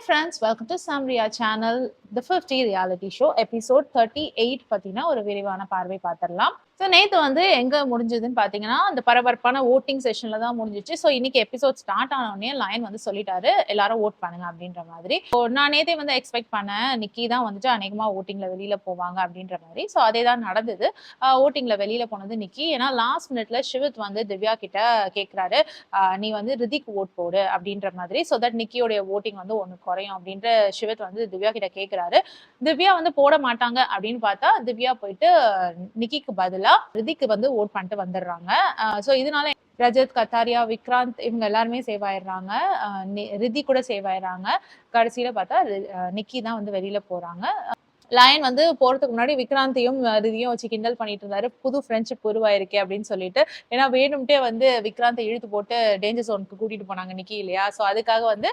friends, welcome to Samria channel, the 50 reality show, episode 38 பத்தின ஒரு விரிவான பார்வை பார்த்திடலாம். ஸோ நேற்று வந்து எங்கே முடிஞ்சதுன்னு பார்த்தீங்கன்னா, அந்த பரபரப்பான ஓட்டிங் செஷனில் தான் முடிஞ்சிச்சு. ஸோ இன்னைக்கு எபிசோட் ஸ்டார்ட் ஆனோடனே லைன் வந்து சொல்லிட்டாரு, எல்லாரும் ஓட் பண்ணுங்க அப்படின்ற மாதிரி. ஸோ நான் நேற்றே வந்து எக்ஸ்பெக்ட் பண்ணேன், நிக்கி தான் வந்துட்டு அநேகமாக ஓட்டிங்கில் வெளியில் போவாங்க அப்படின்ற மாதிரி. ஸோ அதே தான் நடந்தது. ஓட்டிங்கில் வெளியில் போனது நிக்கி. ஏன்னா லாஸ்ட் மினிட்ல சிவித் வந்து திவ்யா கிட்ட கேட்குறாரு, நீ வந்து ரிதிக்கு ஓட் போடு அப்படின்ற மாதிரி. ஸோ தட் நிக்கியோடைய ஓட்டிங் வந்து ஒன்று குறையும் அப்படின்ற சிவித் வந்து திவ்யா கிட்ட கேட்குறாரு. திவ்யா வந்து போட மாட்டாங்க அப்படின்னு பார்த்தா திவ்யா போயிட்டு நிக்கிக்கு பதிலா ரிதிக்கு வந்து ஓட் பண்ணிட்டு வந்துடுறாங்க. ஸோ இதனால ரஜத், கத்தாரியா, விக்ராந்த் இவங்க எல்லாருமே சேவ் ஆயிடுறாங்க. ரிதி கூட சேவ் ஆயிடுறாங்க. கடைசியில பார்த்தா நிக்கி தான் வந்து வெளியில போறாங்க. லயன் வந்து போறதுக்கு முன்னாடி விக்ராந்தையும் ரிதியும் வச்சு கிண்டல் பண்ணிட்டு இருந்தாரு, புது ஃப்ரெண்ட்ஷிப் உருவாயிருக்கே அப்படின்னு சொல்லிட்டு. ஏன்னா வேணும்ட்டே வந்து விக்ராந்தை இழுத்து போட்டு டேஞ்சர் ஜோனுக்கு கூட்டிட்டு போனாங்க நிக்கி இல்லையா. ஸோ அதுக்காக வந்து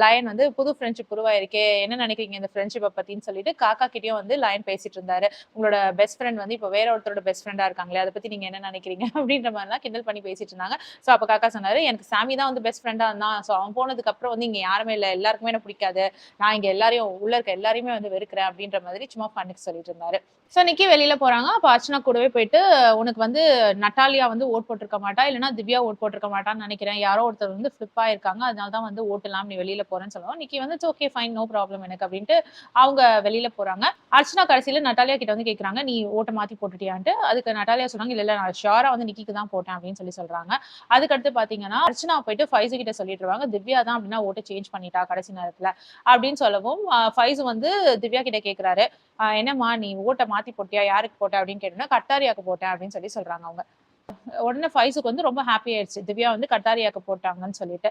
லயன் வந்து புது ஃப்ரெண்ட்ஷிப் உருவாயிருக்கே, என்ன நினைக்கிறீங்க இந்த ஃப்ரெண்ட்ஷிப்பை பத்தின்னு சொல்லிட்டு காக்கா கிட்டயும் வந்து லயன் பேசிட்டு இருந்தாரு. உங்களோட பெஸ்ட் ஃப்ரெண்ட் வந்து இப்போ வேற ஒருத்தரோட பெஸ்ட் ஃப்ரெண்டா இருக்காங்களே, அதை பத்தி நீங்க என்ன நினைக்கிறீங்க அப்படின்ற மாதிரிலாம் கிண்டல் பண்ணி பேசிட்டு இருந்தாங்க. ஸோ அப்ப காக்கா சொன்னாரு, எனக்கு சாமி தான் வந்து பெஸ்ட் ஃப்ரெண்டா இருந்தான். ஸோ அவன் போனதுக்கு அப்புறம் வந்து இங்க யாருமே இல்லை, எல்லாருக்குமே என்ன பிடிக்காது, நான் இங்க எல்லாரையும் உள்ள இருக்க எல்லாரையுமே வந்து வெறுக்கிறேன் அப்படின்ற மாதிரி சும்மா ஃபன்னுக்கு சொல்லிட்டு இருந்தாரு. ஸோ நிக்கி வெளியில போறாங்க. அப்ப அர்ச்சனா கூடவே போயிட்டு, உனக்கு வந்து நட்டாலியா வந்து ஓட் போட்டிருக்க மாட்டா, இல்லைன்னா திவ்யா ஓட் போட்டிருக்க மாட்டான்னு நினைக்கிறேன், யாரோ ஒருத்தர் வந்து ஃபிளிப் ஆயிருக்காங்க, அதனால தான் வந்து ஓட் இல்லாம நீ வெளியில போறேன்னு சொல்லுவோம். நிக்கி வந்து ஓகே ஃபைன், நோ ப்ராப்ளம் எனக்கு அப்படின்ட்டு அவங்க வெளியில போறாங்க. அர்ச்சனா கடைசியில நட்டாலியா கிட்ட வந்து கேட்கறாங்க, நீ ஓட்டை மாத்தி போட்டுட்டியான்ட்டு. அதுக்கு நட்டாலியா சொன்னாங்க, இல்ல இல்ல நான் ஷியோரா வந்து நிக்கிக்கு தான் போட்டேன் அப்படின்னு சொல்றாங்க. அதுக்கடுத்து பாத்தீங்கன்னா அர்ச்சனா போயிட்டு ஃபைசு கிட்ட சொல்லிடுவாங்க, திவ்யா தான் அப்படின்னா ஓட்டை சேஞ்ச் பண்ணிட்டா கடைசி நேரத்துல அப்படின்னு சொல்லவும், ஃபைசு வந்து திவ்யா கிட்ட கேட்கிறாரு, என்னம்மா நீ ஓட்டை மாத்தி போட்டியா, யாருக்கு போட்ட அப்படின்னு கேட்டோம்னா கட்டாரியாக்கு போட்டேன் அப்படின்னு சொல்றாங்க அவங்க. உடனே ஃபைஸுக்கு வந்து ரொம்ப ஹாப்பி ஆயிடுச்சு, திவ்யா வந்து கட்டாரியாக்கு போட்டாங்கன்னு சொல்லிட்டு.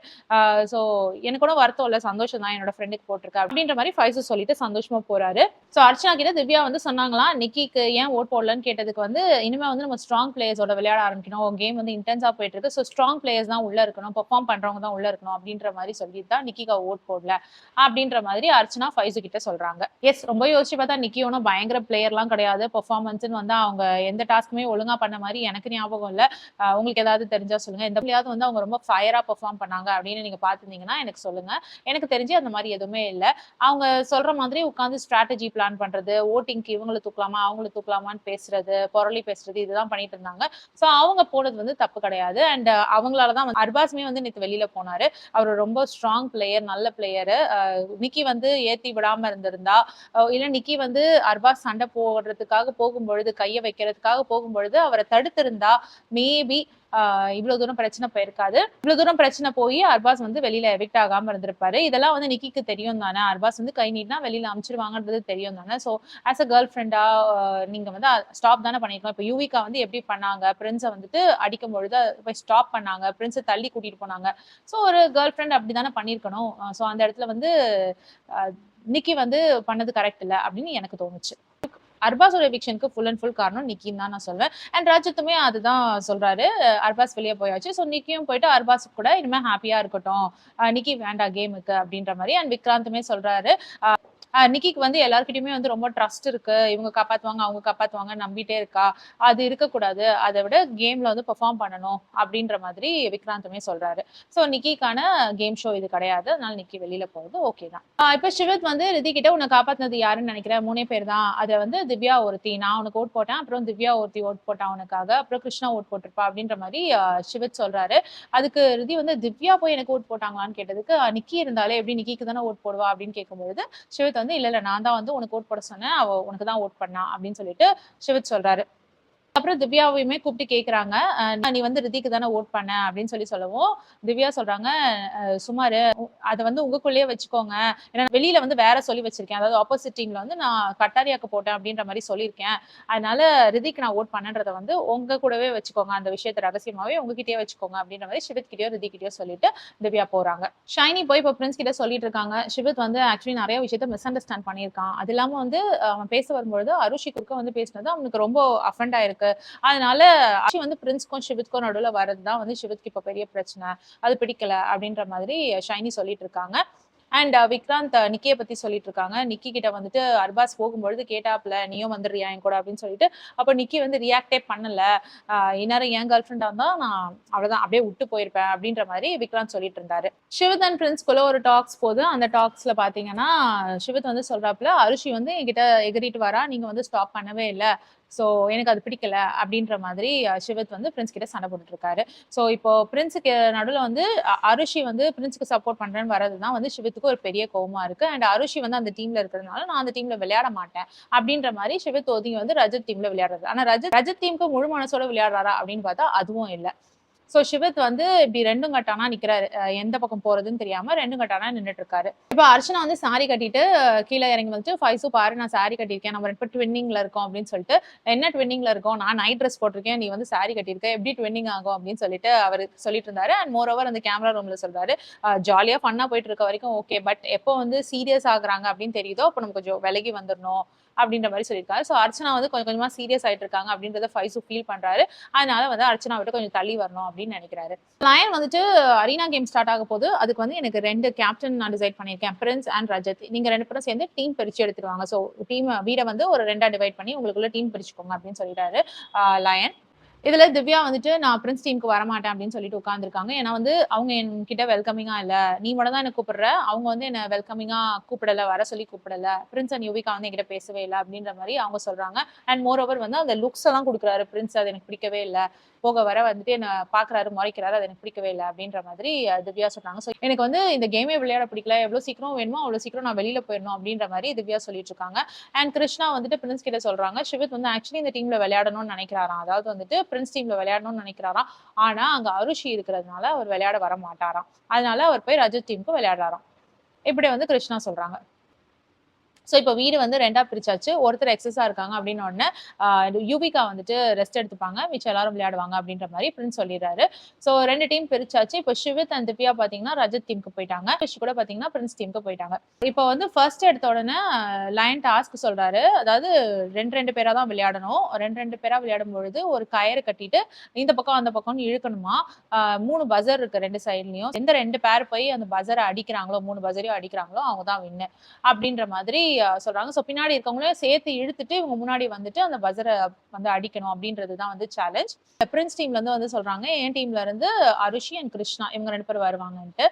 ஸோ எனக்கு கூட வருத்தம் இல்லை, சந்தோஷம் தான், என்னோட ஃப்ரெண்டுக்கு போட்டிருக்கா அப்படின்ற மாதிரி ஃபைஸு சொல்லிட்டு சந்தோஷமா போறாரு. ஸோ அர்ச்சனா கிட்ட திவ்யா வந்து சொன்னாங்களாம், நிக்கிக்கு ஏன் ஓட் போடலன்னு கேட்டதுக்கு வந்து, இனிமே வந்து நம்ம ஸ்ட்ராங் பிளேயர்ஸோட விளையாட ஆரம்பிக்கணும், கேம் வந்து இன்டென்ஸா போயிட்டு இருக்கு, ஸோ ஸ்ட்ராங் பிளேயர்ஸ் தான் உள்ள இருக்கணும், பெர்ஃபார்ம் பண்றவங்க தான் உள்ள இருக்கணும் அப்படின்ற மாதிரி சொல்லிட்டு தான் நிக்கிக்கு ஓட் போடல அப்படின்ற மாதிரி அர்ச்சனா ஃபைஸு கிட்ட சொல்றாங்க. எஸ், ரொம்ப யோசிச்சு பார்த்தா நிக்கி ஒன்றும் பயங்கர பிளேயர்லாம் கிடையாது. பெர்ஃபார்மன்ஸ்ன்னு வந்து அவங்க எந்த டாஸ்க்குமே ஒழுங்கா பண்ண மாதிரி எனக்கு ஞாபகம் இல்லை. உங்களுக்கு ஏதாவது தெரிஞ்சா சொல்லுங்க. எந்த பிள்ளையாவது வந்து அவங்க ரொம்ப ஃபயரா பெர்ஃபார்ம் பண்ணாங்க அப்படின்னு நீங்க பார்த்திருந்தீங்கன்னா எனக்கு சொல்லுங்க. எனக்கு தெரிஞ்சு அந்த மாதிரி எதுவுமே இல்ல. அவங்க சொல்ற மாதிரி உட்கார்ந்து ஸ்ட்ராட்டஜி பிளான் பண்றது, ஓட்டிங்க்கு இவங்களை தூக்கலாமா அவங்களை தூக்கலாமான்னு பேசுறது, புரளி பேசுறது, இதுதான் பண்ணிட்டு இருந்தாங்க. ஸோ அவங்க போனது வந்து தப்பு கிடையாது. அண்ட் அவங்களாலதான் அர்பாஸ்மே வந்து நேற்று வெளியில போனாரு. அவர் ரொம்ப ஸ்ட்ராங் பிளேயர், நல்ல பிளேயரு. நிக்கி வந்து ஏத்தி விடாம இருந்திருந்தா, இல்ல நிக்கி வந்து அர்பாஸ் சண்டை போடுறதுக்காக போகும்பொழுது, கையை வைக்கிறதுக்காக போகும்பொழுது அவரை தடுத்திருந்தா மேபி இவ்வளவு தூரம் பிரச்சனை போயிருக்காது. இவ்வளவு தூரம் பிரச்சனை போய் அர்பாஸ் வந்து வெளியில எவிக்ட் ஆகாம இருந்திருப்பாரு. இதெல்லாம் வந்து நிக்கிக்கு தெரியும் தானே, அர்பாஸ் வந்து கை நீட்டினா வெளியில அமிச்சிருவாங்கன்றது தெரியும் தானே. ஸோ ஆஸ் அ கேர்ள் ஃப்ரெண்டா நீங்க வந்து ஸ்டாப் தானே பண்ணிருக்கோம். இப்போ யூவிகா வந்து எப்படி பண்ணாங்க, பிரின்ஸை வந்துட்டு அடிக்கும் பொழுது போய் ஸ்டாப் பண்ணாங்க, பிரின்ஸை தள்ளி கூட்டிட்டு போனாங்க. ஸோ ஒரு கேர்ள் ஃப்ரெண்ட் அப்படிதானே பண்ணிருக்கணும். ஸோ அந்த இடத்துல வந்து நிக்கி வந்து பண்ணது கரெக்ட் இல்லை அப்படின்னு எனக்கு தோணுச்சு. அர்பாஸோட எவிக்ஷனுக்கு ஃபுல் அண்ட் ஃபுல் காரணம் நிக்கின்னு தான் நான் சொல்வேன். அண்ட் ராஜத்துமே அதுதான் சொல்றாரு, அர்பாஸ் வெளியே போயாச்சு, ஸோ நிக்கியும் போயிட்டு அர்பாஸ் கூட இனிமே ஹாப்பியா இருக்கட்டும், நிக்கி வேண்டாம் கேமுக்கு அப்படின்ற மாதிரி. அண்ட் விக்ராந்துமே சொல்றாரு, நிக்கிக்கு வந்து எல்லாருக்கிட்டையுமே வந்து ரொம்ப ட்ரஸ்ட் இருக்கு, இவங்க காப்பாத்துவாங்க அவங்க காப்பாத்துவாங்க நம்பிட்டே இருக்கா, அது இருக்கக்கூடாது, அதை விட கேம்ல வந்து பெர்ஃபார்ம் பண்ணணும் அப்படின்ற மாதிரி விக்ராந்துமே சொல்றாரு. ஸோ நிக்கிக்கான கேம் ஷோ இது கிடையாது, அதனால நிக்கி வெளியில போறது ஓகே தான். இப்ப சிவித் வந்து ரிதி கிட்ட உன்னை காப்பாத்தினது யாருன்னு நினைக்கிறேன், 3 பேர் தான். அதுல வந்து திவ்யா ஒருத்தி, நான் உனக்கு ஓட் போட்டேன், அப்புறம் திவ்யா ஒருத்தி ஓட் போட்டா உனக்காக, அப்புறம் கிருஷ்ணா ஓட் போட்டிருப்பா அப்படின்ற மாதிரி சிவித் சொல்றாரு. அதுக்கு ரிதி வந்து திவ்யா போய் எனக்கு ஓட் போட்டாங்களான்னு கேட்டதுக்கு, நிக்கி இருந்தாலே எப்படி நிக்கிக்கு தானே ஓட் போடுவா அப்படின்னு கேட்கும்போது சிவித் வந்து இல்ல இல்ல நான் தான் வந்து உனக்கு ஓட் போட சொன்னேன், அவ உனக்கு தான் ஓட் பண்ணா அப்படின்னு சொல்லிட்டு சிவித் சொல்றாரு. அப்புறம் திவ்யாவையுமே கூப்பிட்டு கேக்குறாங்க, நீ வந்து ரிதிக்கு தானே ஓட் பண்ண அப்படின்னு சொல்லவும் திவ்யா சொல்றாங்க, சுமாரு அதை வந்து உங்களுக்குள்ளேயே வச்சுக்கோங்க, ஏன்னா வெளியில வந்து வேற சொல்லி வச்சிருக்கேன், அதாவது ஆப்போசிட் டீம்ல வந்து நான் கட்டாரியாக்கு போட்டேன் அப்படின்ற மாதிரி சொல்லியிருக்கேன், அதனால ரிதிக்கு நான் ஓட் பண்ணன்றதை வந்து உங்க கூடவே வச்சுக்கோங்க, அந்த விஷயத்தை ரகசியமாவே உங்ககிட்டயே வச்சுக்கோங்க அப்படின்ற மாதிரி சிவித் கிட்டயோ ரிதி கிட்டயோ சொல்லிட்டு திவ்யா போறாங்க. ஷைனி போய் இப்போ பிரின்ஸ் கிட்ட சொல்லிட்டு இருக்காங்க, சிவித் வந்து ஆக்சுவலி நிறைய விஷயத்த மிஸ் அண்டர்ஸ்டாண்ட் பண்ணியிருக்கான், அது இல்லாம வந்து அவன் பேச வரும்பொழுது அருஷி குறுக்க வந்து பேசினது அவனுக்கு ரொம்ப அஃபெண்ட் ஆயிருக்கு, அதனால வந்து பிரின்ஸ்க்கும் சிவித்க்கும் நடுவில் வரதுதான் வந்து சிவித்க்கு இப்ப பெரிய பிரச்சனை, அது பிடிக்கல அப்படின்ற மாதிரி ஷைனி சொல்லிட்டு இருக்காங்க. அண்ட் விக்ராந்த் நிக்கியை பத்தி சொல்லிட்டு இருக்காங்க. நிக்கி கிட்ட வந்துட்டு அர்பாஸ் போகும்பொழுது கேட்டாப்ல, நீயும் வந்துடுறியா என் கூட அப்படின்னு சொல்லிட்டு. அப்போ நிக்கி வந்து ரியாக்டே பண்ணல. இந்நேரம் என் கேர்ள் ஃப்ரெண்டா இருந்தா நான் அவ்வளவுதான் அப்படியே விட்டு போயிருப்பேன் அப்படின்ற மாதிரி விக்ராந்த் சொல்லிட்டு இருந்தாரு. சிவத் அண்ட் பிரின்ஸ்குள்ள ஒரு டாக்ஸ் போது. அந்த டாக்ஸ்ல பாத்தீங்கன்னா சிவத் வந்து சொல்றாப்ல, அருஷி வந்து என்கிட்ட எகிரிட்டு வரா, நீங்க வந்து ஸ்டாப் பண்ணவே இல்லை. ஸோ எனக்கு அது பிடிக்கல அப்படின்ற மாதிரி சிவத் வந்து பிரின்ஸ் கிட்ட சண்டை போட்டுட்டு இருக்காரு. ஸோ இப்போ பிரின்ஸுக்கு நடுவில் வந்து அருஷி வந்து பிரின்ஸுக்கு சப்போர்ட் பண்றேன்னு வரதுதான் வந்து சிவத்துக்கு ஒரு பெரிய கோவமா இருக்கு. அண்ட் அருஷி வந்து அந்த டீம்ல இருக்கிறதுனால நான் அந்த டீம்ல விளையாட மாட்டேன் அப்படின்ற மாதிரி சிவத் ஒதுங்கி வந்து ரஜத் டீம்ல விளையாடுறது. ஆனா ரஜத் டீமுக்கு முழு மனசோட விளையாடுறாரா அப்படின்னு பார்த்தா அதுவும் இல்லை. சோ சிவத் வந்து இப்படி ரெண்டும் கட்டானா நிக்கிறாரு. எந்த பக்கம் போறதுன்னு தெரியாம ரெண்டும் கட்டானா நின்னுட்டு இருக்காரு. இப்ப அர்ச்சனா வந்து சாரி கட்டிட்டு கீழே இறங்கி வந்துட்டு, ஃபைசு பாரு நான் சாரி கட்டியிருக்கேன், நம்ம ரெண்டு பேரும் ட்வின்னிங்ல இருக்கோம் அப்படின்னு சொல்லிட்டு. என்ன ட்வின்னிங்ல இருக்கோம், நான் நைட் ட்ரெஸ் போட்டிருக்கேன், நீ வந்து சாரி கட்டியிருக்க, எப்படி ட்வின்னிங் ஆகும் அப்படின்னு சொல்லிட்டு அவர் சொல்லிட்டு இருந்தாரு. அண்ட் மோர் ஓவர் அந்த கேமரா ரூம்ல சொல்றாரு, ஜாலியா ஃபன்னா போயிட்டு இருக்க வரைக்கும் ஓகே, பட் எப்போ வந்து சீரியஸ் ஆகுறாங்க அப்படின்னு தெரியுதோ அப்போ நம்ம கொஞ்சம் விலகி வந்துடணும் அப்படின்ற மாதிரி சொல்லியிருக்காரு. ஸோ அர்ச்சனா வந்து கொஞ்சம் கொஞ்சமா சீரியஸ் ஆயிட்டு இருக்காங்க அப்படின்றத ஃபைசு ஃபீல் பண்றாரு. அதனால வந்து அர்ச்சனா விட்டு கொஞ்சம் தள்ளி வரணும் அப்படின்னு நினைக்கிறாரு. லயன் வந்துட்டு அரீனா கேம் ஸ்டார்ட் ஆக போது. அதுக்கு வந்து எனக்கு 2 கேப்டன் நான் டிசைட் பண்ணியிருக்கேன், பிரின்ஸ் அண்ட் ரஜத். நீங்க 2 பேரும் சேர்ந்து டீம் பிரிச்சு எடுத்துருவாங்க. ஸோ டீம் வீட வந்து ஒரு 2ஆ டிவைட் பண்ணி உங்களுக்குள்ள டீம் பிரிச்சுக்கோங்க அப்படின்னு சொல்லிட்டாரு லயன். இதுல திவ்யா வந்துட்டு நான் பிரின்ஸ் டீமுக்கு வரமாட்டேன் அப்படின்னு சொல்லிட்டு உட்காந்துருக்காங்க. ஏன்னா வந்து அவங்க என்கிட்ட வெல்கமிங்கா இல்ல, நீ மட்டும் தான் என்ன கூப்பிடுற, அவங்க வந்து என்ன வெல்கமிங்கா கூப்பிடல, வர சொல்லி கூப்பிடல, பிரின்ஸ் அண்ட் யுவிகா வந்து என்கிட்ட பேசவே இல்லை அப்படின்ற மாதிரி அவங்க சொல்றாங்க. அண்ட் மோர் ஓவர் வந்து அந்த லுக்ஸ் எல்லாம் கொடுக்குறாரு பிரின்ஸ், அது எனக்கு பிடிக்கவே இல்லை, போக வர வந்துட்டு என்ன பாக்குறாரு முறைக்கிறாரு, அது எனக்கு பிடிக்கவே இல்லை அப்படின்ற மாதிரி திவ்யா சொல்றாங்க. ஸோ எனக்கு வந்து இந்த கேமே விளையாட பிடிக்கல, எவ்வளவு சீக்கிரம் வேணுமோ அவ்வளவு சீக்கிரம் நான் வெளியில போயிடணும் அப்படின்ற மாதிரி திவ்யா சொல்லிட்டு இருக்காங்க. அண்ட் கிருஷ்ணா வந்துட்டு பிரின்ஸ் கிட்ட சொல்றாங்க, சிவத் வந்து ஆக்சுவலி இந்த டீம்ல விளையாடணும்னு நினைக்கிறாராம், அதாவது வந்துட்டு பிரின்ஸ் டீம்ல விளையாடணும்னு நினைக்கிறாராம். ஆனா அங்க அருஷி இருக்கிறதுனால அவர் விளையாட வர மாட்டாராம். அதனால அவர் போய் ரஜத் டீமுக்கு விளையாடுறாராம். இப்படி வந்து கிருஷ்ணா சொல்றாங்க. ஸோ இப்போ வீடு வந்து 2ஆ பிரிச்சாச்சு. ஒருத்தர் எக்ஸஸா இருக்காங்க அப்படின்னு உடனே யுவிகா வந்துட்டு ரெஸ்ட் எடுத்துப்பாங்க, மிச்சம் எல்லாரும் விளையாடுவாங்க அப்படின்ற மாதிரி பிரின்ஸ் சொல்லிடுறாரு. ஸோ 2 டீம் பிரிச்சாச்சு. இப்போ சிவித் அண்ட் திவ்யா பாத்தீங்கன்னா ரஜத் டீமுக்கு போயிட்டாங்க, ரிஷி கூட பாத்தீங்கன்னா பிரின்ஸ் டீமுக்கு போயிட்டாங்க. இப்போ வந்து ஃபர்ஸ்ட் எடுத்த உடனே லயன் டாஸ்க் சொல்றாரு, அதாவது 2 பேரா தான் விளையாடணும். 2 பேரா விளையாடும் பொழுது ஒரு கயிறு கட்டிட்டு இந்த பக்கம் அந்த பக்கம்னு இழுக்கணுமா. 3 பஜர் இருக்கு 2 சைட்லயும். எந்த 2 பேர் போய் அந்த பஜரை அடிக்கிறாங்களோ, 3 பஜரையும் அடிக்கிறாங்களோ அவங்க தான் வின்னு அப்படின்ற மாதிரி சொல்றாங்க. ஸோ பின்னாடி இருக்கவங்களையும் சேர்த்து இழுத்துட்டு இவங்க முன்னாடி வந்துட்டு அந்த பஜரை வந்து அடிக்கணும் அப்படின்றதுதான் வந்து சேலஞ்ச். பிரின்ஸ் டீம்ல இருந்து வந்து சொல்றாங்க, என் டீம்ல இருந்து அருஷி அண்ட் கிருஷ்ணா இவங்க 2 பேரும் வருவாங்கன்ட்டு.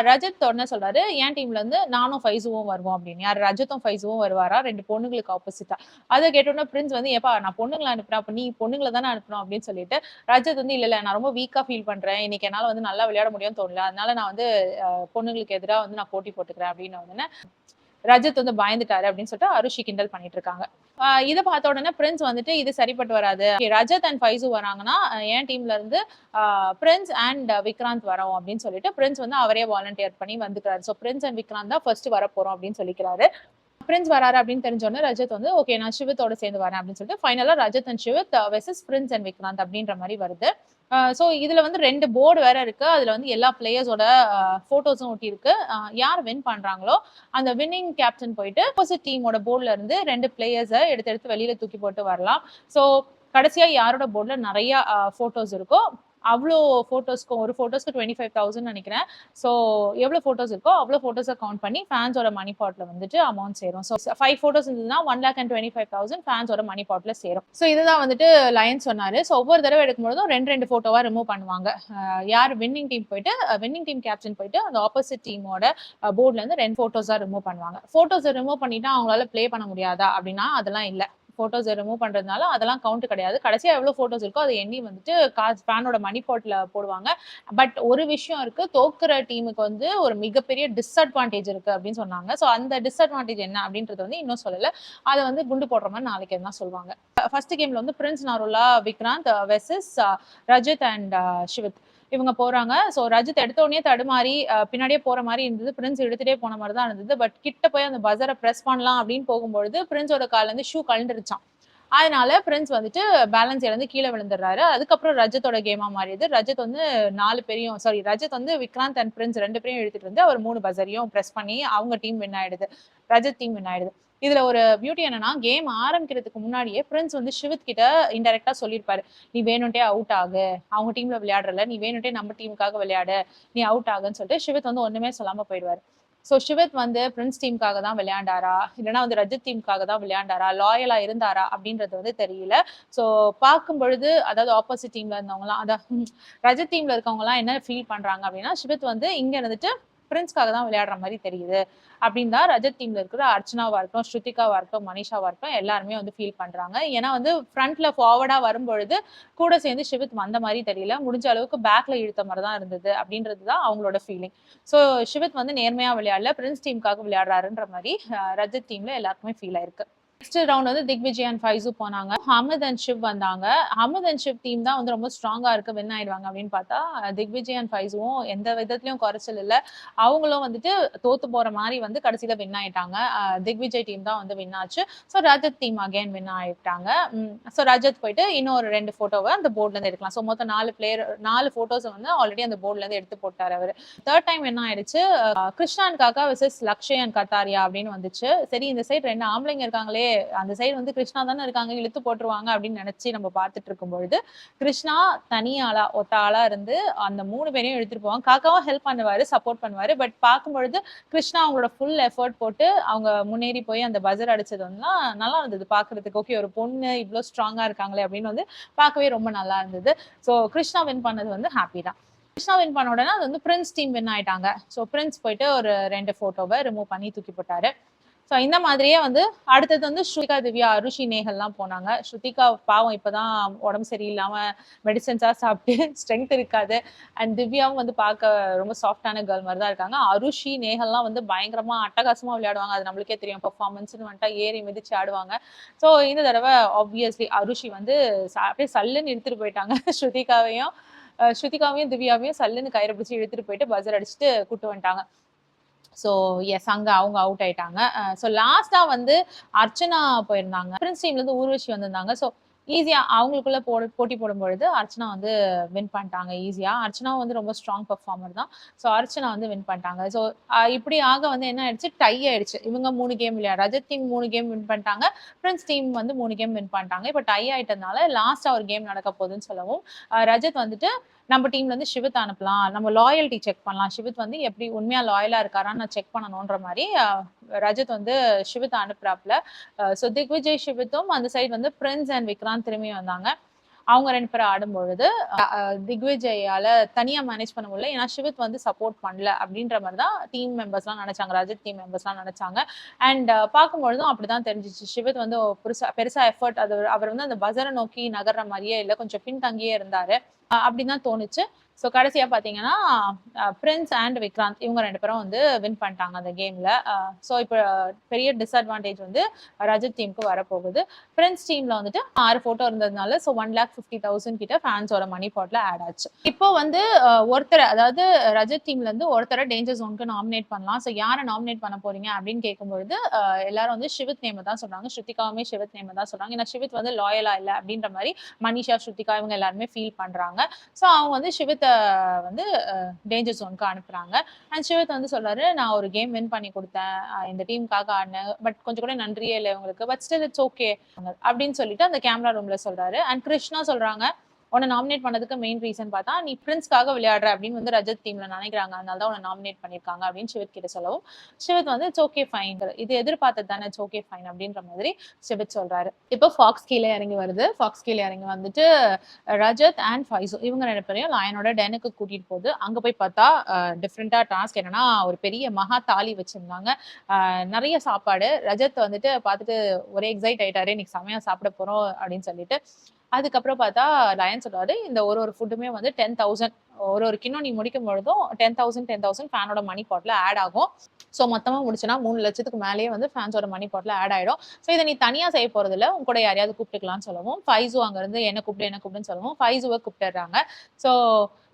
ரஜத் உடனே சொல்றாரு, என் டீம்ல இருந்து நானும் ஃபைசுவும் வருவோம் அப்படின்னு. யார் ரஜத்தும் ஃபைசுவும் வருவாரா, 2 பொண்ணுங்களுக்கு ஆப்போசிட்டா. அதை கேட்டோன்னா பிரின்ஸ் வந்து, ஏப்பா நான் பொண்ணுங்களை அனுப்புறேன், அப்ப நீ பொண்ணுங்களை தானே அனுப்பணும் அப்படின்னு சொல்லிட்டு. ரஜத் வந்து இல்ல நான் ரொம்ப வீக்கா ஃபீல் பண்றேன், இன்னைக்கு என்னால வந்து நல்லா விளையாட முடியும்னு தோணல, அதனால நான் வந்து பொண்ணுங்களுக்கு எதிராக வந்து நான் போட்டி போட்டுக்கிறேன் அப்படின்னு உடனே ரஜத் வந்து பயந்துட்டாரு அப்படின்னு சொல்லிட்டு அருஷி கிண்டல் பண்ணிட்டு இருக்காங்க. இதை பார்த்த உடனே பிரின்ஸ் வந்துட்டு இது சரிப்பட்டு வராது, ரஜத் அண்ட் ஃபைசு வராங்கன்னா என் டீம்ல இருந்து பிரின்ஸ் அண்ட் விக்ராந்த் வரோம் அப்படின்னு சொல்லிட்டு பிரின்ஸ் வந்து அவரே வாலண்டியர் பண்ணி வந்துக்கிறாரு. ஸோ பிரின்ஸ் அண்ட் விக்ராந்த் தான் ஃபர்ஸ்ட் வர போறோம் அப்படின்னு சொல்லிக்கிறாரு. பிரின்ஸ் வராரு அப்படின்னு தெரிஞ்சோடனே ரஜத் வந்து ஓகே நான் சிவத்தோட சேர்ந்து வரேன் அப்படின்னு சொல்லிட்டு ஃபைனலா Rajat and Shivat versus Prince and Vikrant அப்படின்ற மாதிரி வருது. ஸோ இதுல வந்து 2 போர்டு வேற இருக்கு. அதுல வந்து எல்லா பிளேயர்ஸோட போட்டோஸும் ஒட்டி இருக்கு. யார் வின் பண்றாங்களோ அந்த வின்னிங் கேப்டன் போயிட்டு ஆப்போசிட் டீமோட போர்டுல இருந்து 2 பிளேயர்ஸை எடுத்து எடுத்து வெளியில தூக்கி போட்டு வரலாம். ஸோ கடைசியா யாரோட போர்டுல நிறைய போட்டோஸ் இருக்கோ அவ்வளோ போட்டோஸ்க்கும், ஒரு போட்டோஸ்க்கு 25,000 நினைக்கிறேன். ஸோ எவ்வளோ போட்டோஸ் இருக்கோ அவ்வளோ போட்டோஸை கவுண்ட் பண்ணி ஃபேன்ஸோட மணி பாட்ல வந்துட்டு அமௌண்ட் சேரும். ஸோ 5 போட்டோஸ் இருந்ததுன்னா 1,25,000 ஃபேன்ஸோட மணி பாட்ல சேரும். ஸோ இதுதான் வந்துட்டு லயன் சொன்னாரு. ஸோ ஒவ்வொரு தடவை எடுக்கும்போதும் 2 போட்டோவா ரிமூவ் பண்ணுவாங்க. யார் வின்னிங் டீம் போயிட்டு வின்னிங் டீம் கேப்டன் போயிட்டு அந்த ஆப்போசிட் டீமோட போர்ட்ல இருந்து 2 போட்டோஸா ரிமூவ் பண்ணுவாங்க. போட்டோஸை ரிமூவ் பண்ணிட்டா அவங்களால பிளே பண்ண முடியாதா அப்படின்னா அதெல்லாம் இல்லை. போட்டோஸ் ரிமூவ் பண்றதுனால அதெல்லாம் கவுண்ட் கிடையாது. கடைசியா எவ்வளவு போட்டோஸ் இருக்கோ அதை எண்ணி வந்துட்டு ஃபேனோட மணி பாட்ல போடுவாங்க. பட் ஒரு விஷயம் இருக்கு, தோக்குற டீமுக்கு வந்து ஒரு மிகப்பெரிய டிஸ்அட்வான்டேஜ் இருக்கு அப்படின்னு சொன்னாங்க. ஸோ அந்த டிஸ்அட்வான்டேஜ் என்ன அப்படின்றது வந்து இன்னும் சொல்லல. அதை வந்து குண்டு போடுற மாதிரி நாளைக்கு தான் சொல்லுவாங்க. ஃபர்ஸ்ட் கேம்ல வந்து பிரின்ஸ் நருலா விக்ராந்த் வெர்சஸ் ரஜித் அண்ட் சிவத் இவங்க போறாங்க. ஸோ ரஜித் எடுத்த உடனே தடுமாறி பின்னாடியே போற மாதிரி இருந்தது. பிரின்ஸ் எடுத்துட்டே போன மாதிரி தான் இருந்தது. பட் கிட்ட போய் அந்த பஸரை பிரஸ் பண்ணலாம் அப்படின்னு போகும்பொழுது பிரின்ஸோட கால்ல இருந்து ஷூ கழண்டுருச்சான். அதனால பிரின்ஸ் வந்துட்டு பேலன்ஸ் இழந்து கீழே விழுந்துடுறாரு. அதுக்கப்புறம் ரஜத்தோட கேமா மாறியது. ரஜத் வந்து 4 பேரையும் ரஜத் வந்து விக்ராந்த் அண்ட் பிரின்ஸ் 2 பேரையும் எடுத்துட்டு வந்து அவர் 3 பஸரையும் பிரஸ் பண்ணி அவங்க டீம் வின் ஆயிடுது. ரஜத் டீம் வின் ஆயிடுது. இதுல ஒரு பியூட்டி என்னன்னா, கேம் ஆரம்பிக்கிறதுக்கு முன்னாடியே பிரின்ஸ் வந்து சிவத் கிட்ட இன்டைரக்டா சொல்லியிருப்பாரு, நீ வேணும்ட்டே அவுட் ஆகு, அவங்க டீம்ல விளையாடுறல, நீ வேணும்ட்டே நம்ம டீமுக்காக விளையாடு, நீ அவுட் ஆகுன்னு சொல்லிட்டு சிவத் வந்து ஒண்ணுமே சொல்லாம போயிடுவாரு. ஸோ ஷிவத் வந்து பிரின்ஸ் டீமுக்காக தான் விளையாண்டாரா, இல்லைன்னா வந்து ரஜத் டீமுக்காக தான் விளையாண்டாரா, லாயலா இருந்தாரா அப்படின்றது வந்து தெரியல. ஸோ பார்க்கும் பொழுது அதாவது ஆப்போசிட் டீம்ல இருந்தவங்கலாம் அதான் ரஜத் டீம்ல இருக்கவங்கலாம் என்ன ஃபீல் பண்றாங்க அப்படின்னா, ஷிவத் வந்து இங்க இருந்துட்டு பிரின்ஸ்க்காக தான் விளையாடுற மாதிரி தெரியுது அப்படின்னு தான் ரஜத் டீம்ல இருக்கிற அர்ச்சனாவா இருக்கட்டும், ஸ்ருதிகாவா இருக்கட்டும், மனிஷாவா இருக்கட்டும் எல்லாருமே வந்து ஃபீல் பண்றாங்க. ஏன்னா வந்து ஃப்ரண்ட்ல ஃபார்வர்டா வரும்பொழுது கூட சேர்ந்து ஷிவத் வந்த மாதிரி தெரியல. முடிஞ்ச அளவுக்கு பேக்ல இழுத்த மாதிரி தான் இருந்தது அப்படின்றது தான் அவங்களோட ஃபீலிங். ஸோ ஷிவத் வந்து நேர்மையா விளையாடல, பிரின்ஸ் டீமுக்காக விளையாடுறாருன்ற மாதிரி ரஜத் டீம்ல எல்லாருக்குமே ஃபீல் ஆயிருக்கு. நெக்ஸ்ட் ரவுண்ட் வந்து திக்விஜய் அண்ட் ஃபைசு போனாங்க. ஹமத் அண்ட் ஷிவ் வந்தாங்க. ஹமத் அண்ட் ஷிவ் டீம் தான் வந்து ரொம்ப ஸ்ட்ராங்கா இருக்கு, வின் ஆயிடுவாங்க அப்படின்னு பார்த்தா திக்விஜய் அண்ட் ஃபைசுவும் எந்த விதத்திலயும் குறைச்சல் இல்ல. அவங்களும் வந்துட்டு தோத்து போற மாதிரி வந்து கடைசியில வின் ஆயிட்டாங்க. திக்விஜய் டீம் தான் வந்து வின் ஆச்சு. So Rajat team again win ஆயிட்டாங்க. ஸோ ரஜத் போயிட்டு இன்னொரு 2 போட்டோவை அந்த போர்ட்ல இருந்து எடுக்கலாம். ஸோ மொத்தம் 4 போட்டோஸ் வந்து ஆல்ரெடி அந்த போர்ட்ல இருந்து எடுத்து போட்டாரு அவரு. தேர்ட் டைம் என்ன ஆயிடுச்சு, கிருஷ்ணான் காக்கா விசஸ் லக்ஷய் அண்ட் கத்தாரியா அப்படின்னு வந்துச்சு. சரி இந்த சைடு 2 ஆம்பளைங்க இருக்காங்களே, அந்த சைடு வந்து கிருஷ்ணா தானே இருக்காங்க, இழுத்து போட்டுருவாங்க அப்படின்னு நினைச்சு நம்ம பார்த்துட்டு இருக்கும் பொழுது கிருஷ்ணா தனி ஆளா ஒத்த ஆளா இருந்து அந்த 3 பேரையும் எடுத்துட்டு போவாங்க. காக்காவும் ஹெல்ப் பண்ணுவாரு, சப்போர்ட் பண்ணுவாரு. பட் பார்க்கும் பொழுது கிருஷ்ணா அவங்களோட ஃபுல் எஃபர்ட் போட்டு அவங்க முன்னேறி போய் அந்த பஜர் அடிச்சது வந்து நல்லா இருந்தது பாக்குறதுக்கு. ஓகே, ஒரு பொண்ணு இவ்வளவு ஸ்ட்ராங்கா இருக்காங்களே அப்படின்னு வந்து பார்க்கவே ரொம்ப நல்லா இருந்தது. ஸோ கிருஷ்ணா வின் பண்ணது வந்து ஹாப்பி தான். கிருஷ்ணா வின் பண்ண உடனே அது வந்து பிரின்ஸ் டீம் வின் ஆயிட்டாங்க. ஸோ பிரின்ஸ் போயிட்டு ஒரு 2 போட்டோவை ரிமூவ் பண்ணி தூக்கி போட்டாரு. ஸோ இந்த மாதிரியே வந்து அடுத்தது வந்து ஸ்ருதிகா, திவ்யா, அருஷி, நேஹல்லாம் போனாங்க. ஸ்ருதிகா பாவம் இப்பதான் உடம்பு சரியில்லாம மெடிசன்ஸா சாப்பிட்டு ஸ்ட்ரென்த் இருக்காது. அண்ட் திவ்யாவும் வந்து பார்க்க ரொம்ப சாஃப்டான கேர்ள் மாதிரி தான் இருக்காங்க. அருஷி, நேஹல்லாம் வந்து பயங்கரமா அட்டகாசமா விளையாடுவாங்க. அது நம்மளுக்கே தெரியும். பெர்ஃபார்மன்ஸ்னு வந்துட்டா ஏறி மிதிச்சு ஆடுவாங்க. ஸோ இந்த தடவை ஆப்வியஸ்லி அருஷி வந்து அப்படியே சல்லுன்னு எடுத்துட்டு போயிட்டாங்க ஸ்ருதிகாவையும் திவ்யாவையும் சல்லுன்னு கயிறு பிடிச்சி இழுத்துட்டு போயிட்டு பஜர் அடிச்சுட்டு கூட்டு வந்துட்டாங்க. ஸோ எஸ், அங்க அவங்க அவுட் ஆயிட்டாங்க. ஸோ லாஸ்டா வந்து அர்ச்சனா போயிருந்தாங்க. பிரின்ஸ் டீம்ல இருந்து ஊர்வஷி வந்திருந்தாங்க. ஸோ ஈஸியா அவங்களுக்குள்ள போட்டி போடும் பொழுது அர்ச்சனா வந்து வின் பண்ணிட்டாங்க ஈஸியா. அர்ச்சனா வந்து ரொம்ப ஸ்ட்ராங் பெர்ஃபார்மர் தான். ஸோ அர்ச்சனா வந்து வின் பண்ணிட்டாங்க. ஸோ இப்படி ஆக வந்து என்ன ஆயிடுச்சு, டை ஆயிடுச்சு. இவங்க 3 கேம் இல்லையா, ரஜத் டீம் 3 கேம் வின் பண்ணிட்டாங்க, பிரின்ஸ் டீம் வந்து 3 கேம் வின் பண்ணிட்டாங்க. இப்போ டை ஆயிட்டதுனால லாஸ்டா ஒரு கேம் நடக்க போகுதுன்னு சொல்லவும் ரஜத் வந்துட்டு நம்ம டீம்ல இருந்து ஷிவத் அனுப்பலாம், நம்ம லாயல்ட்டி செக் பண்ணலாம், ஷிவத் வந்து எப்படி உண்மையா லாயலா இருக்காரான்னு நான் செக் பண்ணணும்ன்ற மாதிரி ரஜத் வந்து ஷிவத் அனுப்புறாப்ல. ஸோ திக்விஜய் ஷிவத்தும் அந்த சைடு வந்து பிரின்ஸ் அண்ட் விக்ராந்த் திரும்பி வந்தாங்க. அவங்க 2 பேரும் ஆடும்பொழுது திக்விஜயால தனியா மேனேஜ் பண்ண முடியல. ஏன்னா ஷிவத் வந்து சப்போர்ட் பண்ணல அப்படின்ற மாதிரி தான் டீம் மெம்பர்ஸ்லாம் நினைச்சாங்க, ரஜத் டீம் மெம்பர்ஸ்லாம் நினைச்சாங்க. அண்ட் பார்க்கும்பொழுதும் அப்படிதான் தெரிஞ்சிச்சு. ஷிவத் வந்து பெருசா எஃபர்ட் அவர் வந்து அந்த பஜரை நோக்கி நகர்ற மாதிரியே இல்லை, கொஞ்சம் பின்தங்கியே இருந்தாரு அப்படின்னு தான் தோணுச்சு. ஸோ கடைசியா பாத்தீங்கன்னா பிரின்ஸ் அண்ட் விக்ராந்த் இவங்க 2 பேரும் வந்து வின் பண்ணிட்டாங்க அந்த கேம்ல. ஸோ இப்போ பெரிய டிஸ்அட்வான்டேஜ் வந்து ரஜத் டீமுக்கு வரப்போகுது. பிரின்ஸ் டீம்ல வந்துட்டு 6 போட்டோ இருந்ததுனால ஸோ 1,50,000 கிட்ட ஃபேன்ஸோட மணி பாட்ல ஆட் ஆச்சு. இப்போ வந்து ஒருத்தர், அதாவது ரஜத் டீம்ல இருந்து ஒருத்தரை டேஞ்சர் ஜோனுக்கு நாமினேட் பண்ணலாம். ஸோ யாரை நாமினேட் பண்ண போறீங்க அப்படின்னு கேட்கும்பொழுது எல்லாரும் வந்து ஷிவத் நேம் தான் சொல்றாங்க. ஸ்ருதிகாவுமே ஷிவத் நேம் தான் சொல்றாங்க. ஏன்னா ஷிவத் வந்து லாயலா இல்லை அப்படின்ற மாதிரி மனிஷா, ஸ்ருதிகா இவங்க எல்லாருமே ஃபீல் பண்றாங்க. ஸோ அவங்க வந்து ஷிவத்தை வந்து டேஞ்சர் ஜோனுக்கு அனுப்புறாங்க. அண்ட் ஷிவத் வந்து சொல்றாரு, நான் ஒரு கேம் வின் பண்ணி கொடுத்தேன், இந்த டீமுக்காக ஆடினேன், பட் கொஞ்சம் கூட நன்றியே இல்லை உங்களுக்கு, பட் ஸ்டில் இட்ஸ் ஓகே அப்படின்னு சொல்லிட்டு அந்த கேமரா ரூம்ல சொல்றாரு. அண்ட் கிருஷ்ணா சொல்றாங்க, உன்னை நாமினேட் பண்ணதுக்கு மெயின் ரீசன் பார்த்தா நீ பிரின்ஸ்க்காக விளையாடுற அப்படின்னு வந்து ரஜத் டீம்ல நினைக்கிறாங்க, அதனால தான் உன்னை நாமினேட் பண்ணிருக்காங்க அப்படின்னு ஷிவத் கிட்ட சொல்லவும் ஷிவத் வந்து இட்ஸ் ஓகே ஃபைன், இது எதிர்பார்த்தது தானே, இட்ஸ் ஓகே ஃபைன் அப்படின்ற மாதிரி ஷிவத் சொல்றாரு. இப்போ ஃபாக்ஸ் கீழே இறங்கி வருது. ஃபாக்ஸ் கீழே இறங்கி வந்துட்டு ரஜத் அண்ட் ஃபைசு இவங்க 2 பேரையும் லயனோட டெனுக்கு கூட்டிட்டு போகுது. அங்க போய் பார்த்தா டிஃப்ரெண்டா டாஸ்க் என்னன்னா, ஒரு பெரிய மகா தாலி வச்சிருந்தாங்க, நிறைய சாப்பாடு. ரஜத் வந்துட்டு பார்த்துட்டு ஒரே எக்ஸைட் ஆயிட்டாரு, இன்னைக்கு செமையா சாப்பிட போறோம் அப்படின்னு சொல்லிட்டு. அதுக்கப்புறம் பார்த்தா லயன் சொல்றாரு, இந்த ஒரு ஃபுட்டுமே வந்து 10,000 ஒரு கிண்ணம் நீ முடிக்கும் பொழுதும் 10,000 ஃபேனோட மணி பாட்ல ஆட் ஆகும். ஸோ மொத்தமா முடிச்சுன்னா 3 லட்சத்துக்கு மேலேயே வந்து ஃபேன்ஸோட மணி பாட்ல ஆட் ஆயிடும். ஸோ இதை நீ தனியா செய்ய போறது இல்லை, உங்க கூட யாரையாவது கூப்பிட்டுக்கலாம்னு சொல்லவும் ஃபைசு அங்க இருந்து என்ன கூப்பிடுன்னு சொல்லவும் ஃபைசுவை கூப்பிட்டுறாங்க. ஸோ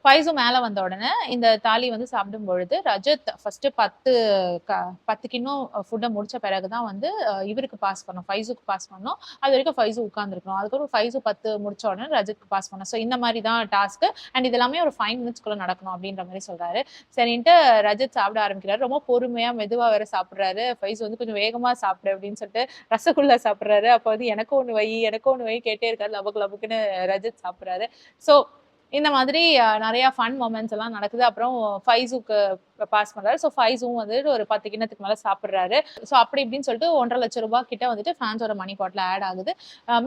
ஃபைசு மேல வந்த உடனே இந்த தாலி வந்து சாப்பிடும் பொழுது ரஜத் ஃபர்ஸ்ட் 10 கிண்ணம் ஃபுட்டை முடிச்ச பிறகுதான் வந்து இவருக்கு பாஸ் பண்ணும், ஃபைசுக்கு பாஸ் பண்ணும். அது வரைக்கும் ஃபைசு உட்கார்ந்துருக்கணும். அதுக்கப்புறம் ஃபைசு 10 முடிச்ச உடனே ரஜத்க்கு பாஸ் பண்ணும். ஸோ இந்த மாதிரி தான் டாஸ்க். அண்ட் இது எல்லாமே ஒரு 5 மினிட்ஸ்க்குள்ள நடக்கணும் அப்படின்ற மாதிரி சொல்றாரு. சரின்ட்டு ரஜத் சாப்பிட ஆரம்பிக்கிறாரு. ரொம்ப பொறுமையா மெதுவா வேற சாப்பிடுறாரு. ஃபைசு வந்து கொஞ்சம் வேகமா சாப்பிடு அப்படின்னு சொல்லிட்டு ரசகுல்லா சாப்பிடுறாரு. அப்போ வந்து எனக்கும் ஒண்ணு வை கேட்டே இருக்காரு. லபக்கு லபக்குன்னு ரஜத் சாப்பிடுறாரு. ஸோ இந்த மாதிரி நிறைய ஃபன் மொமெண்ட்ஸ் எல்லாம் நடக்குது. அப்புறம் ஃபைஸுக்கு பாஸ் பண்றாரு. ஸோ ஃபைஸும் வந்துட்டு ஒரு 10 கிண்ணத்துக்கு மேல சாப்பிடுறாரு. ஸோ அப்படி இப்படின்னு சொல்லிட்டு ₹1,50,000 கிட்ட வந்துட்டு ஃபேன்ஸோட மணி பாட்ல ஆட் ஆகுது.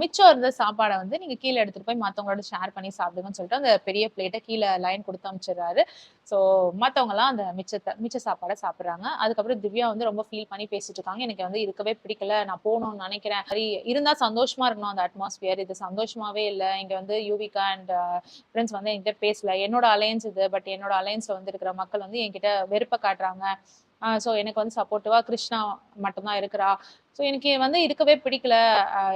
மிச்சம் இருந்த சாப்பாட வந்து நீங்க கீழ எடுத்துட்டு போய் மத்தவங்களோட ஷேர் பண்ணி சாப்பிடுங்கன்னு சொல்லிட்டு அந்த பெரிய பிளேட்ட கீழ லைன் குடுத்து அனுப்பிச்சுடுறாரு. ஸோ மத்தவங்கலாம் அந்த மிச்ச சாப்பாட சாப்பிடுறாங்க. அதுக்கப்புறம் திவ்யா வந்து ரொம்ப ஃபீல் பண்ணி பேசிட்டு இருக்காங்க. எனக்கு வந்து இருக்கவே பிடிக்கல. நான் போணும்னு நினைக்கிறேன். சரி இருந்தா சந்தோஷமா இருக்கணும் அந்த அட்மாஸ்பியர். இது சந்தோஷமாவே இல்ல. இங்க வந்து யுவிகா அண்ட் பிரின்ஸ் வந்து என்கிட்ட பேசல. என்னோட அலையன்ஸ் இது. பட் என்னோட அலையன்ஸ்ல வந்து இருக்கிற மக்கள் வந்து என்கிட்ட வெறுப்ப காட்டுறாங்க. ஸோ எனக்கு வந்து சப்போர்ட்டிவா கிருஷ்ணா மட்டும் தான் இருக்கிறா. ஸோ எனக்கு வந்து இருக்கவே பிடிக்கல.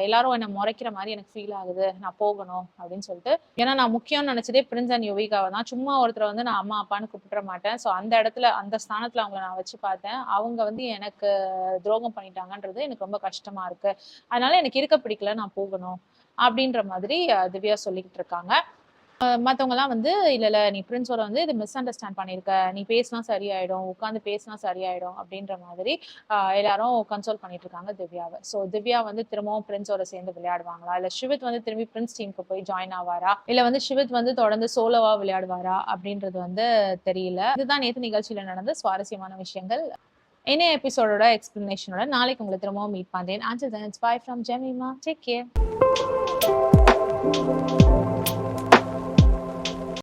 எல்லாரும் என்ன முறைக்கிற மாதிரி எனக்கு ஃபீல் ஆகுது. நான் போகணும் அப்படின்னு சொல்லிட்டு. ஏன்னா நான் முக்கியம்னு நினைச்சதே பிரின்ஸ் அண்ட் யுவிகாவை தான். சும்மா ஒருத்தரை வந்து நான் அம்மா அப்பான்னு கூப்பிட மாட்டேன். ஸோ அந்த இடத்துல அந்த ஸ்தானத்துல அவங்கள நான் வச்சு பார்த்தேன். அவங்க வந்து எனக்கு துரோகம் பண்ணிட்டாங்கன்றது எனக்கு ரொம்ப கஷ்டமா இருக்கு. அதனால எனக்கு இருக்க பிடிக்கல. நான் போகணும் அப்படின்ற மாதிரி திவ்யா சொல்லிக்கிட்டு இருக்காங்க. மத்தவங்கலாம் வந்து இல்ல நீ பிரின்ஸோட வந்து இது மிஸ் அண்டர்ஸ்டாண்ட் பண்ணியிருக்க. நீ பேசினா சரியாயிடும். உட்கார்ந்து பேசினா சரியாயிடும் அப்படின்ற மாதிரி எல்லாரும் கன்சோல் பண்ணிட்டு இருக்காங்க திவ்யாவ. ஸோ திவ்யா வந்து திரும்பவும் பிரின்ஸோட சேர்ந்து விளையாடுவாங்களா? இல்ல ஷிவித் வந்து திரும்பி பிரின்ஸ் டீமுக்கு போய் ஜாயின் ஆவாரா? இல்ல வந்து ஷிவித் வந்து தொடர்ந்து சோலோவா விளையாடுவாரா? அப்படின்றது வந்து தெரியல. இதுதான் நேத்து நிகழ்ச்சியில நடந்த சுவாரஸ்யமான விஷயங்கள். இன்றைய எபிசோடோட எக்ஸ்பிளனேஷனோட நாளைக்கு உங்களை திரும்பவும் மீட் பண்றேன். Until then, it's bye from Jemima. Take care.